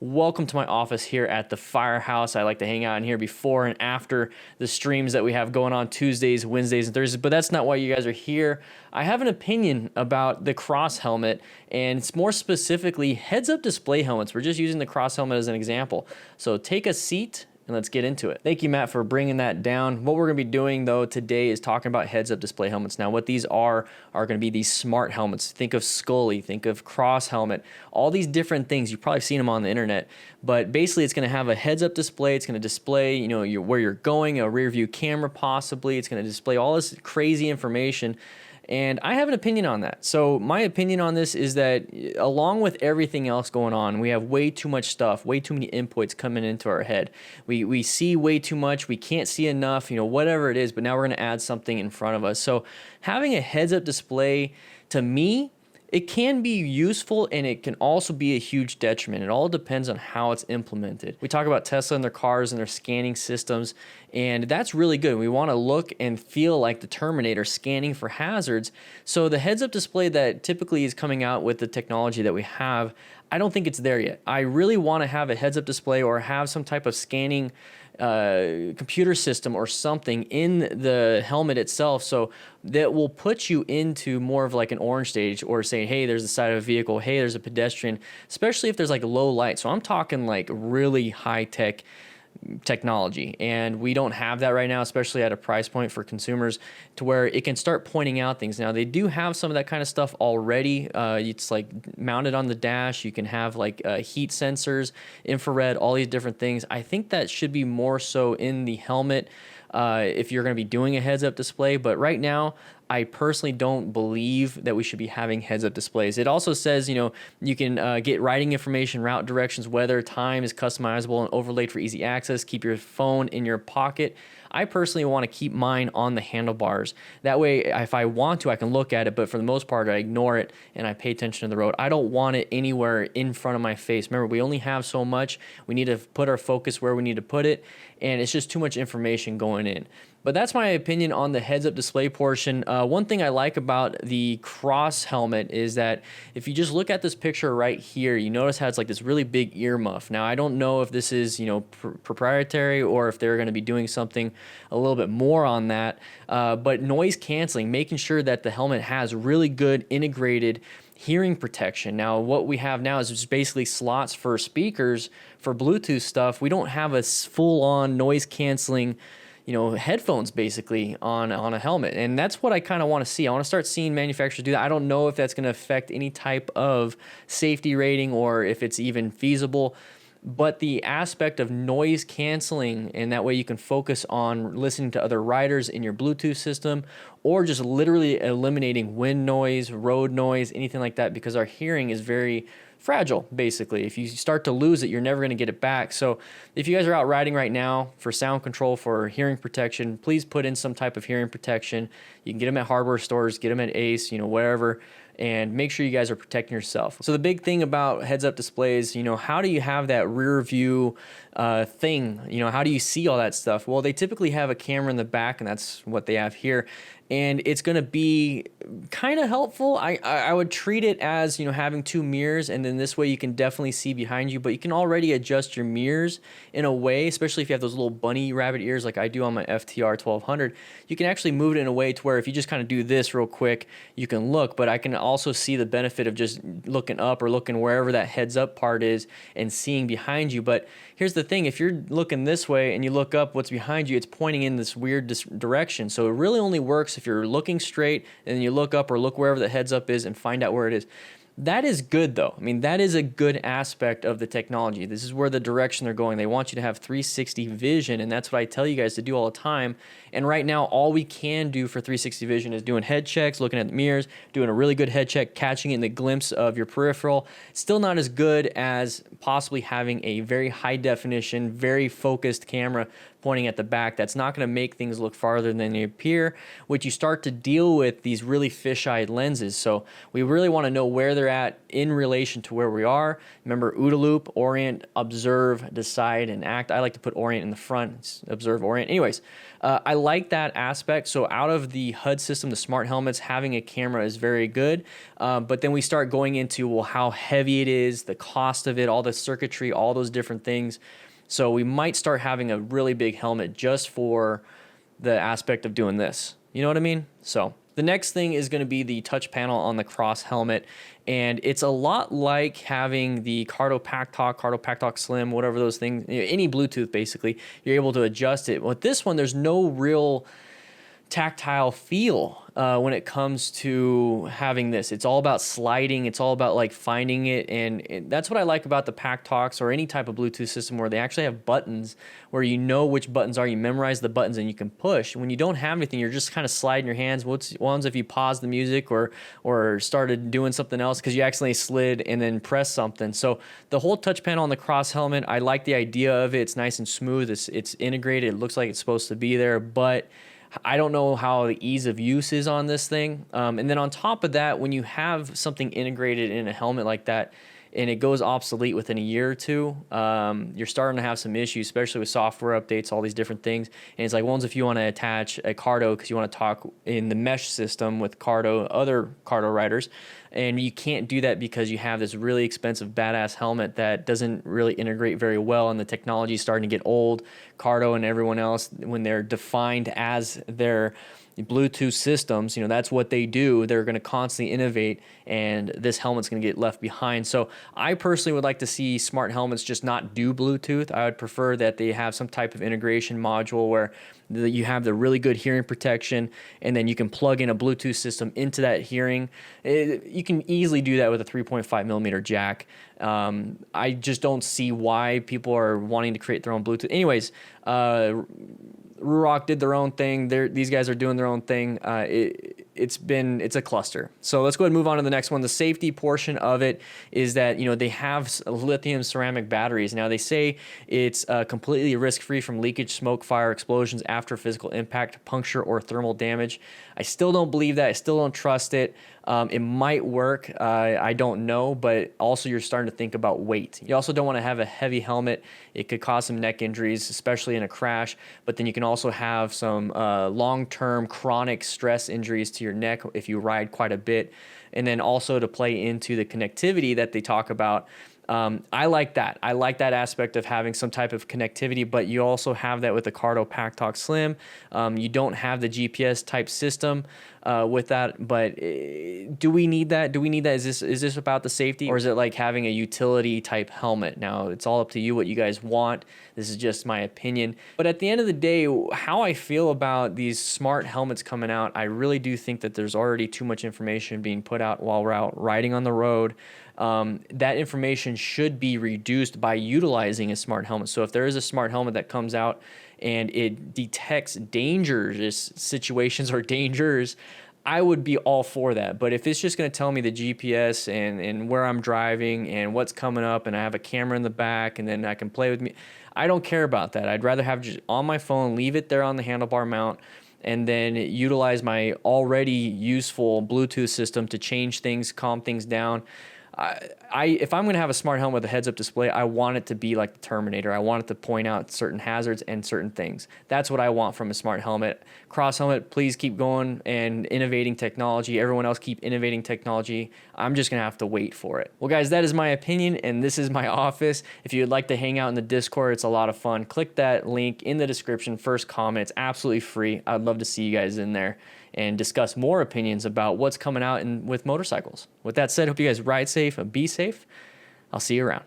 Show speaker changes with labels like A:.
A: Welcome to my office here at the Firehouse. I like to hang out in here before and after the streams that we have going on Tuesdays, Wednesdays, and Thursdays, but that's not why you guys are here. I have an opinion about the Cross helmet, and it's more specifically heads-up display helmets. We're just using the Cross helmet as an example. So take a seat and let's get into it. Thank you, Matt, for bringing that down. What we're going to be doing, though, today is talking about heads-up display helmets. Now, what these are going to be these smart helmets. Think of Scully, think of Cross helmet, all these different things. You've probably seen them on the internet, but basically it's going to have a heads-up display. It's going to display, you know, where you're going, a rear view camera possibly. It's going to display all this crazy information. And I have an opinion on that. So my opinion on this is that along with everything else going on, we have way too much stuff, way too many inputs coming into our head. We see way too much. We can't see enough, you know, whatever it is, but now we're going to add something in front of us. So having a heads-up display, to me, it can be useful and it can also be a huge detriment. It all depends on how it's implemented. We talk about Tesla and their cars and their scanning systems, and that's really good. We want to look and feel like the Terminator scanning for hazards. So the heads-up display that typically is coming out with the technology that we have, I don't think it's there yet. I really want to have a heads-up display or have some type of scanning computer system or something in the helmet itself, so that will put you into more of like an orange stage, or saying, hey, there's the side of a vehicle, hey, there's a pedestrian, especially if there's like low light. So I'm talking like really high tech technology, and we don't have that right now, especially at a price point for consumers to where it can start pointing out things. Now they do have some of that kind of stuff already. It's like mounted on the dash. You can have like heat sensors, infrared, all these different things. I think that should be more so in the helmet if you're going to be doing a heads-up display, but right now I personally don't believe that we should be having heads-up displays. It also says, you know, you can get riding information, route directions, weather, time is customizable and overlaid for easy access. Keep your phone in your pocket. I personally want to keep mine on the handlebars. That way, if I want to, I can look at it, but for the most part, I ignore it and I pay attention to the road. I don't want it anywhere in front of my face. Remember, we only have so much. We need to put our focus where we need to put it, and it's just too much information going in. But that's my opinion on the heads-up display portion. One thing I like about the Cross helmet is that if you just look at this picture right here, you notice how it's like this really big ear muff. Now, I don't know if this is, you know, proprietary or if they're going to be doing something a little bit more on that. But noise canceling, making sure that the helmet has really good integrated hearing protection. Now, what we have now is just basically slots for speakers for Bluetooth stuff. We don't have a full-on noise canceling, you know, headphones basically on a helmet. And that's what I kind of want to see. I want to start seeing manufacturers do that. I don't know if that's going to affect any type of safety rating or if it's even feasible, but the aspect of noise canceling, and that way you can focus on listening to other riders in your Bluetooth system, or just literally eliminating wind noise, road noise, anything like that, because our hearing is very fragile, basically. If you start to lose it, you're never going to get it back. So if you guys are out riding right now for sound control, for hearing protection, please put in some type of hearing protection. You can get them at hardware stores, get them at Ace, you know, wherever, and make sure you guys are protecting yourself. So the big thing about heads-up displays, you know, how do you have that rear view thing? You know, how do you see all that stuff? Well, they typically have a camera in the back, and that's what they have here. And it's going to be kind of helpful. I would treat it as, you know, having two mirrors, and then this way you can definitely see behind you, but you can already adjust your mirrors in a way, especially if you have those little bunny rabbit ears like I do on my FTR 1200. You can actually move it in a way to where if you just kind of do this real quick, you can look, but I can also see the benefit of just looking up or looking wherever that heads up part is and seeing behind you. But here's the thing, if you're looking this way and you look up, what's behind you, it's pointing in this weird direction. So it really only works if you're looking straight and then you look up or look wherever the heads up is and find out where it is. That is good though. I mean, that is a good aspect of the technology. This is where the direction they're going. They want you to have 360 vision, and that's what I tell you guys to do all the time. And right now, all we can do for 360 vision is doing head checks, looking at the mirrors, doing a really good head check, catching it in the glimpse of your peripheral. Still not as good as possibly having a very high definition, very focused camera pointing at the back. That's not going to make things look farther than they appear, which you start to deal with these really fisheye lenses. So we really want to know where they're they're at in relation to where we are. Remember, OODA loop, orient, observe, decide, and act. I like to put orient in the front, it's observe, orient. Anyways, I like that aspect. So out of the HUD system, the smart helmets, having a camera is very good. But then we start going into, well, how heavy it is, the cost of it, all the circuitry, all those different things. So we might start having a really big helmet just for the aspect of doing this. You know what I mean? So the next thing is going to be the touch panel on the Cross helmet. And it's a lot like having the Cardo Pack Talk Slim, whatever those things, any Bluetooth basically, you're able to adjust it. With this one, there's no real tactile feel when it comes to having this. It's all about sliding. It's all about like finding it. And that's what I like about the Pack Talks or any type of Bluetooth system where they actually have buttons where you know which buttons are. You memorize the buttons and you can push. When you don't have anything, you're just kind of sliding your hands. What happens if you pause the music or started doing something else because you accidentally slid and then pressed something? So the whole touch panel on the Cross helmet, I like the idea of it. It's nice and smooth. It's integrated. It looks like it's supposed to be there, but I don't know how the ease of use is on this thing. And then on top of that, when you have something integrated in a helmet like that and it goes obsolete within a year or two, you're starting to have some issues, especially with software updates, all these different things. And it's like, ones if you want to attach a Cardo because you want to talk in the mesh system with other Cardo riders, and you can't do that because you have this really expensive badass helmet that doesn't really integrate very well, and the technology is starting to get old. Cardo and everyone else, when they're defined as their Bluetooth systems, that's what they do. They're going to constantly innovate, and this helmet's going to get left behind. So I personally would like to see smart helmets just not do Bluetooth. I would prefer that they have some type of integration module where you have the really good hearing protection, and then you can plug in a Bluetooth system into that hearing. You can easily do that with a 3.5 millimeter jack. I just don't see why people are wanting to create their own Bluetooth. Anyways, Ruroc did their own thing. These guys are doing their own thing. It's a cluster. So let's go ahead and move on to the next one. The safety portion of it is that, they have lithium ceramic batteries. Now they say it's completely risk-free from leakage, smoke, fire, explosions after physical impact, puncture, or thermal damage. I still don't believe that. I still don't trust it. It might work. I don't know, but also you're starting to think about weight. You also don't want to have a heavy helmet. It could cause some neck injuries, especially in a crash, but then you can also have some long-term chronic stress injuries to your neck if you ride quite a bit. And then also to play into the connectivity that they talk about. I like that. I like that aspect of having some type of connectivity, but you also have that with the Cardo Pack Talk Slim. You don't have the GPS type system with that, but do we need that? Is this about the safety, or is it like having a utility type helmet? Now, it's all up to you what you guys want. This is just my opinion. But at the end of the day, how I feel about these smart helmets coming out, I really do think that there's already too much information being put out while we're out riding on the road. That information should be reduced by utilizing a smart helmet. So if there is a smart helmet that comes out and it detects dangerous situations or dangers, I would be all for that. But if it's just going to tell me the GPS and where I'm driving and what's coming up, and I have a camera in the back and then I can play with me, I don't care about that. I'd rather have just on my phone, leave it there on the handlebar mount, and then utilize my already useful Bluetooth system to change things, calm things down. If I'm going to have a smart helmet with a heads-up display, I want it to be like the Terminator. I want it to point out certain hazards and certain things. That's what I want from a smart helmet. Cross helmet, please keep going and innovating technology. Everyone else keep innovating technology. I'm just going to have to wait for it. Well, guys, that is my opinion, and this is my office. If you'd like to hang out in the Discord, it's a lot of fun. Click that link in the description, first comment. It's absolutely free. I'd love to see you guys in there and discuss more opinions about what's coming out with motorcycles. With that said, hope you guys ride safe and be safe. I'll see you around.